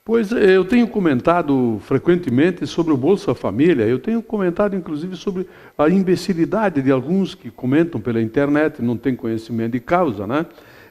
Pois eu tenho comentado frequentemente sobre o Bolsa Família, eu tenho comentado inclusive sobre a imbecilidade de alguns que comentam pela internet, não tem conhecimento de causa, né?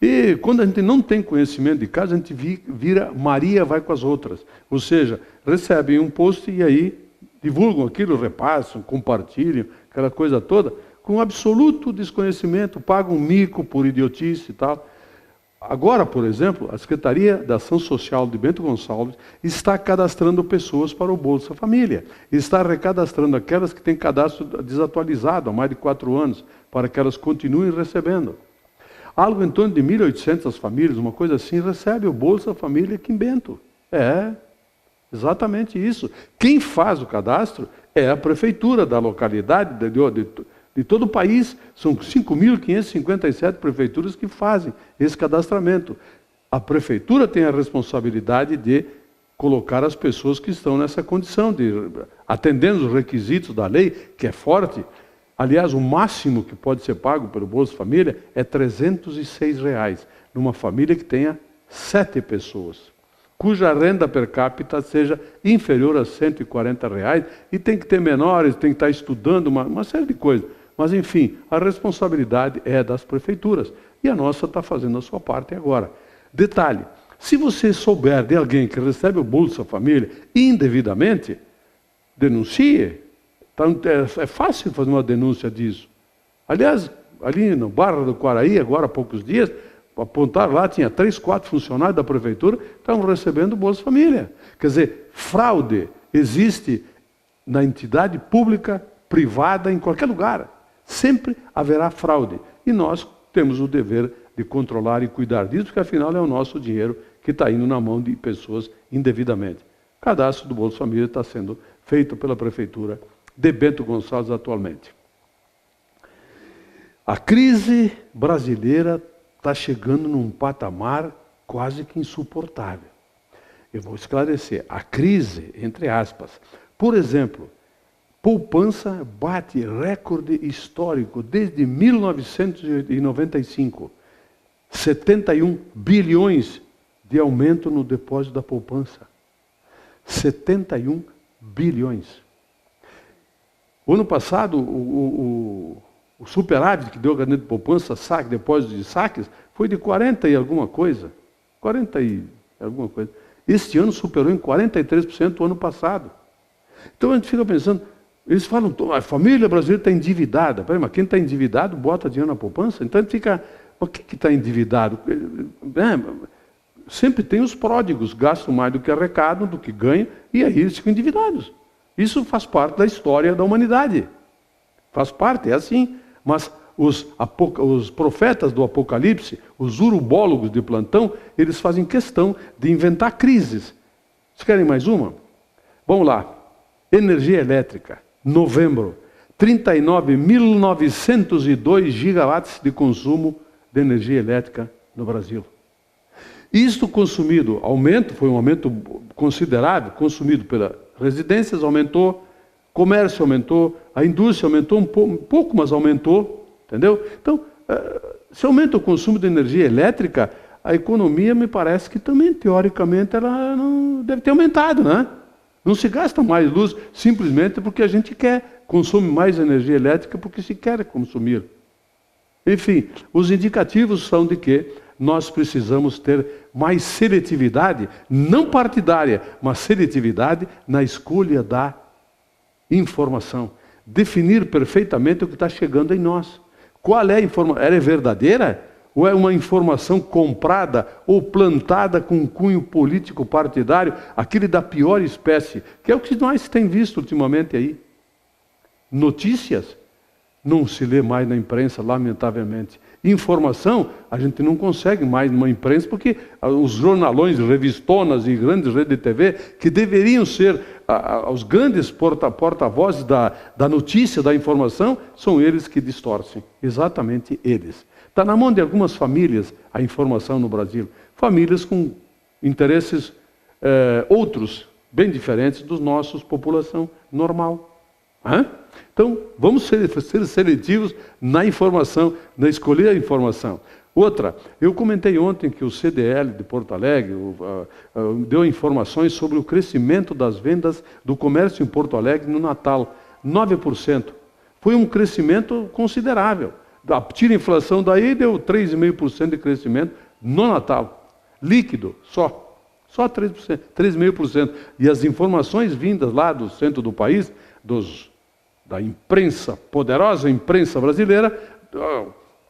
E quando a gente não tem conhecimento de causa, a gente vira Maria vai com as outras. Ou seja, recebem um post e aí divulgam aquilo, repassam, compartilham, aquela coisa toda, com absoluto desconhecimento, pagam mico por idiotice e tal. Agora, por exemplo, a Secretaria da Ação Social de Bento Gonçalves está cadastrando pessoas para o Bolsa Família. Está recadastrando aquelas que têm cadastro desatualizado há mais de 4 anos, para que elas continuem recebendo. Algo em torno de 1.800 famílias, uma coisa assim, recebe o Bolsa Família aqui em Bento. É, exatamente isso. Quem faz o cadastro é a prefeitura da localidade, de todo o país. São 5.557 prefeituras que fazem esse cadastramento. A prefeitura tem a responsabilidade de colocar as pessoas que estão nessa condição, atendendo os requisitos da lei, que é forte. Aliás, o máximo que pode ser pago pelo Bolsa Família é R$ 306, numa família que tenha 7 pessoas, cuja renda per capita seja inferior a R$ 140, e tem que ter menores, tem que estar estudando, uma série de coisas. Mas, enfim, a responsabilidade é das prefeituras, e a nossa está fazendo a sua parte agora. Detalhe, se você souber de alguém que recebe o Bolsa Família indevidamente, denuncie. É fácil fazer uma denúncia disso. Aliás, ali no Barra do Quaraí, agora há poucos dias, apontaram lá, tinha 3, 4 funcionários da prefeitura que estavam recebendo o Bolsa Família. Quer dizer, fraude existe na entidade pública, privada, em qualquer lugar. Sempre haverá fraude. E nós temos o dever de controlar e cuidar disso, porque afinal é o nosso dinheiro que está indo na mão de pessoas indevidamente. O cadastro do Bolsa Família está sendo feito pela prefeitura de Bento Gonçalves atualmente. A crise brasileira está chegando num patamar quase que insuportável. Eu vou esclarecer. A crise, entre aspas. Por exemplo, poupança bate recorde histórico desde 1995. 71 bilhões de aumento no depósito da poupança. 71 bilhões. O ano passado, o superávit que deu a caderneta de poupança, saque, depósito de saques, foi de 40 e alguma coisa. 40 e alguma coisa. Este ano superou em 43% o ano passado. Então a gente fica pensando, eles falam, a família brasileira está endividada. Peraí, mas quem está endividado bota dinheiro na poupança? Então a gente fica, o que está endividado? Sempre tem os pródigos, gastam mais do que arrecadam, do que ganham, e aí eles ficam endividados. Isso faz parte da história da humanidade. Faz parte, é assim. Mas os profetas do Apocalipse, os urubólogos de plantão, eles fazem questão de inventar crises. Vocês querem mais uma? Vamos lá. Energia elétrica. Novembro. 39.902 gigawatts de consumo de energia elétrica no Brasil. Isto consumido, foi um aumento considerável, consumido pelas residências, aumentou, comércio aumentou, a indústria aumentou um pouco, mas aumentou, entendeu? Então, se aumenta o consumo de energia elétrica, a economia me parece que também, teoricamente, ela não deve ter aumentado, né? Não se gasta mais luz simplesmente porque a gente quer, consome mais energia elétrica porque se quer consumir. Enfim, os indicativos são de que nós precisamos ter mais seletividade, não partidária, mas seletividade na escolha da informação. Definir perfeitamente o que está chegando em nós. Qual é a informação? Ela é verdadeira? Ou é uma informação comprada ou plantada com cunho político partidário, aquele da pior espécie, que é o que nós temos visto ultimamente aí. Notícias não se lê mais na imprensa, lamentavelmente. Informação, a gente não consegue mais numa imprensa, porque os jornalões, revistonas e grandes redes de TV, que deveriam ser os grandes porta-vozes da notícia, da informação, são eles que distorcem. Exatamente eles. Está na mão de algumas famílias a informação no Brasil. Famílias com interesses outros, bem diferentes dos nossos, população normal. Então, vamos ser seletivos na informação, na escolher a informação. Outra, eu comentei ontem que o CDL de Porto Alegre deu informações sobre o crescimento das vendas do comércio em Porto Alegre no Natal, 9%. Foi um crescimento considerável. Tira a inflação daí, deu 3,5% de crescimento no Natal. Líquido, só 3%, 3,5%. E as informações vindas lá do centro do país, da imprensa, poderosa imprensa brasileira,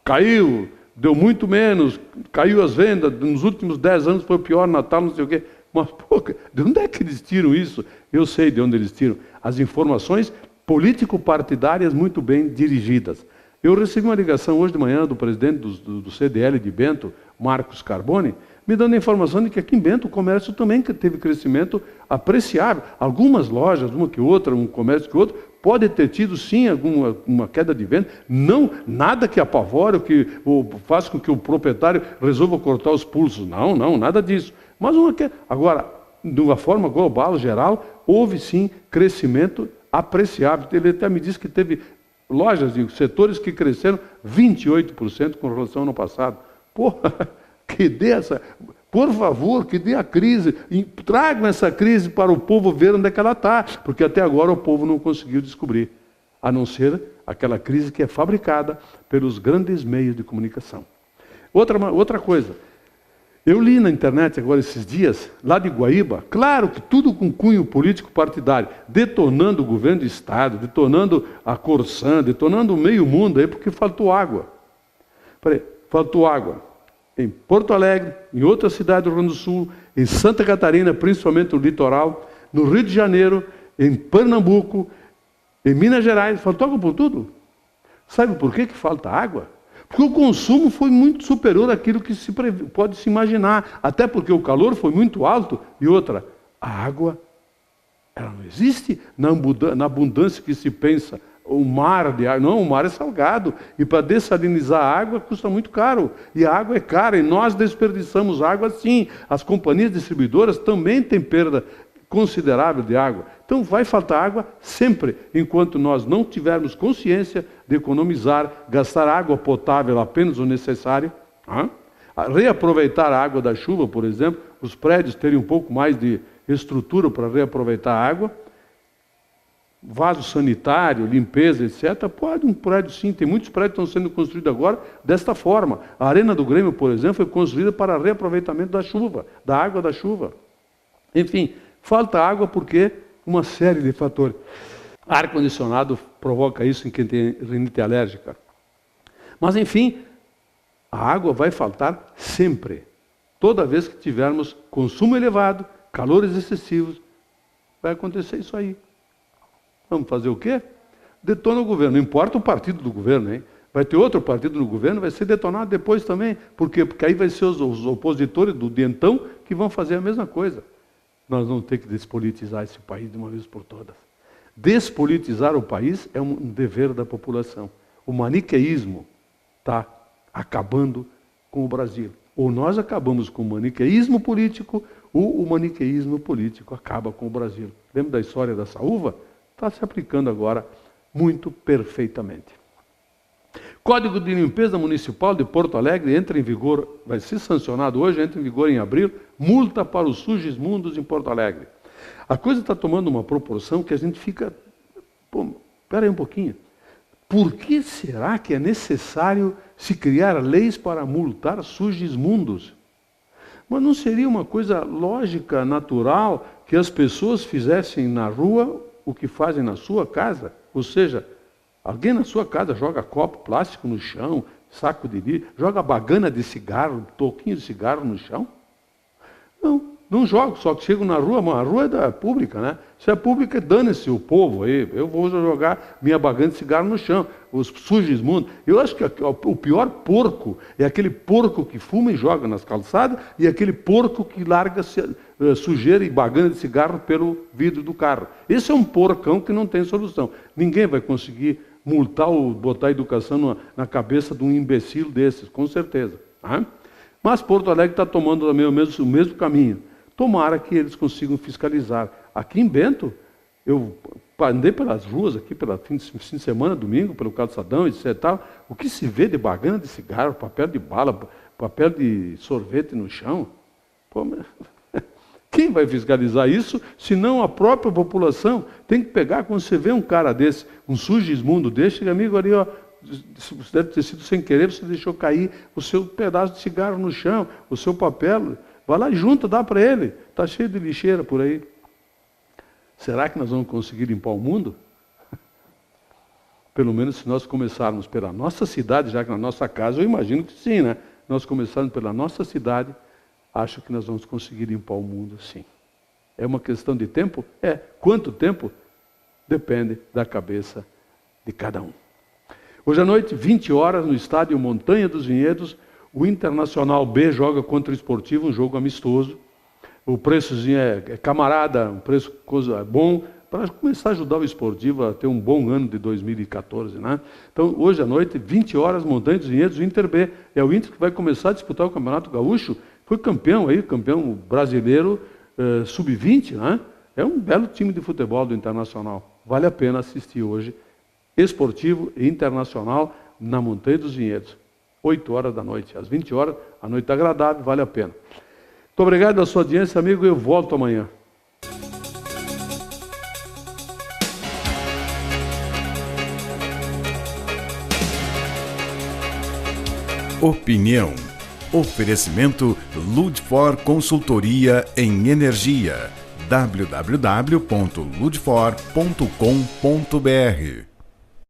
caiu, deu muito menos, caiu as vendas, nos últimos 10 anos foi o pior Natal, não sei o quê. Mas, pô, de onde é que eles tiram isso? Eu sei de onde eles tiram. As informações político-partidárias muito bem dirigidas. Eu recebi uma ligação hoje de manhã do presidente do CDL de Bento, Marcos Carboni, me dando a informação de que aqui em Bento o comércio também teve crescimento apreciável. Algumas lojas, uma que outra, um comércio que outro, pode ter tido sim uma queda de venda, não nada que apavore, ou faça com que o proprietário resolva cortar os pulsos. Não, nada disso. Mas uma queda. Agora, de uma forma global, geral, houve sim crescimento apreciável. Ele até me disse que teve lojas e setores que cresceram 28% com relação ao ano passado. Porra, que dê essa... Por favor, que dê a crise, tragam essa crise para o povo ver onde é que ela está, porque até agora o povo não conseguiu descobrir, a não ser aquela crise que é fabricada pelos grandes meios de comunicação. Outra coisa, eu li na internet agora esses dias, lá de Guaíba, claro que tudo com cunho político partidário, detonando o governo do Estado, detonando a Corsã, detonando o meio mundo aí, porque faltou água. Faltou água. Em Porto Alegre, em outras cidades do Rio Grande do Sul, em Santa Catarina, principalmente no litoral, no Rio de Janeiro, em Pernambuco, em Minas Gerais, faltou água por tudo. Sabe por que falta água? Porque o consumo foi muito superior àquilo que pode se imaginar, até porque o calor foi muito alto. E outra, a água, ela não existe na abundância que se pensa. O mar de água, não, o mar é salgado, e para dessalinizar a água custa muito caro, e a água é cara, e nós desperdiçamos água sim. As companhias distribuidoras também têm perda considerável de água. Então vai faltar água sempre, enquanto nós não tivermos consciência de economizar, gastar água potável apenas o necessário, reaproveitar a água da chuva, por exemplo, os prédios terem um pouco mais de estrutura para reaproveitar a água, vaso sanitário, limpeza, etc. Pode um prédio sim, tem muitos prédios que estão sendo construídos agora desta forma. A Arena do Grêmio, por exemplo, foi construída para reaproveitamento da chuva, da água da chuva. Enfim, falta água porque uma série de fatores. Ar-condicionado provoca isso em quem tem rinite alérgica. Mas enfim, a água vai faltar sempre. Toda vez que tivermos consumo elevado, calores excessivos, vai acontecer isso aí. Vamos fazer o quê? Detona o governo. Não importa o partido do governo, hein? Vai ter outro partido no governo, vai ser detonado depois também. Por quê? Porque aí vai ser os opositores do dentão que vão fazer a mesma coisa. Nós vamos ter que despolitizar esse país de uma vez por todas. Despolitizar o país é um dever da população. O maniqueísmo está acabando com o Brasil. Ou nós acabamos com o maniqueísmo político, ou o maniqueísmo político acaba com o Brasil. Lembra da história da saúva? Está se aplicando agora muito perfeitamente. Código de Limpeza Municipal de Porto Alegre entra em vigor, vai ser sancionado hoje, entra em vigor em abril, multa para os sujismundos em Porto Alegre. A coisa está tomando uma proporção que a gente fica... Espera aí um pouquinho. Por que será que é necessário se criar leis para multar sujismundos? Mas não seria uma coisa lógica, natural, que as pessoas fizessem na rua o que fazem na sua casa? Ou seja, alguém na sua casa joga copo plástico no chão, saco de lixo, joga bagana de cigarro, toquinho de cigarro no chão? Não jogo, só que chego na rua, mas a rua é pública, né? Se é pública, dane-se o povo aí. Eu vou jogar minha bagana de cigarro no chão, os sujismundos. Eu acho que o pior porco é aquele porco que fuma e joga nas calçadas e aquele porco que larga sujeira e bagana de cigarro pelo vidro do carro. Esse é um porcão que não tem solução. Ninguém vai conseguir multar ou botar educação na cabeça de um imbecil desses, com certeza. Tá? Mas Porto Alegre está tomando também o mesmo caminho. Tomara que eles consigam fiscalizar. Aqui em Bento, andei pelas ruas aqui, pelo fim de semana, domingo, pelo calçadão, etc. e tal, o que se vê de bagana de cigarro, papel de bala, papel de sorvete no chão? Pô, mas quem vai fiscalizar isso, se não a própria população? Tem que pegar, quando você vê um cara desse, um sujo-imundo desse, amigo, ali, ó, deve ter sido sem querer, você deixou cair o seu pedaço de cigarro no chão, o seu papel, vai lá e junta, dá para ele, está cheio de lixeira por aí. Será que nós vamos conseguir limpar o mundo? Pelo menos se nós começarmos pela nossa cidade, já que na nossa casa, eu imagino que sim, né? Nós começarmos pela nossa cidade, acho que nós vamos conseguir limpar o mundo, sim. É uma questão de tempo? É. Quanto tempo? Depende da cabeça de cada um. Hoje à noite, 20 horas, no estádio Montanha dos Vinhedos, o Internacional B joga contra o Esportivo, um jogo amistoso. O preçozinho é camarada, um preço bom, para começar a ajudar o Esportivo a ter um bom ano de 2014, né? Então, hoje à noite, 20 horas, Montanha dos Vinhedos, o Inter B. É o Inter que vai começar a disputar o Campeonato Gaúcho. Foi campeão aí, campeão brasileiro sub-20, né? É um belo time de futebol do Internacional. Vale a pena assistir hoje. Esportivo e Internacional na Montanha dos Vinhedos. 8 horas da noite, às 20 horas, a noite está agradável, vale a pena. Muito obrigado pela sua audiência, amigo, eu volto amanhã. Opinião. Oferecimento Ludfor Consultoria em Energia. www.ludfor.com.br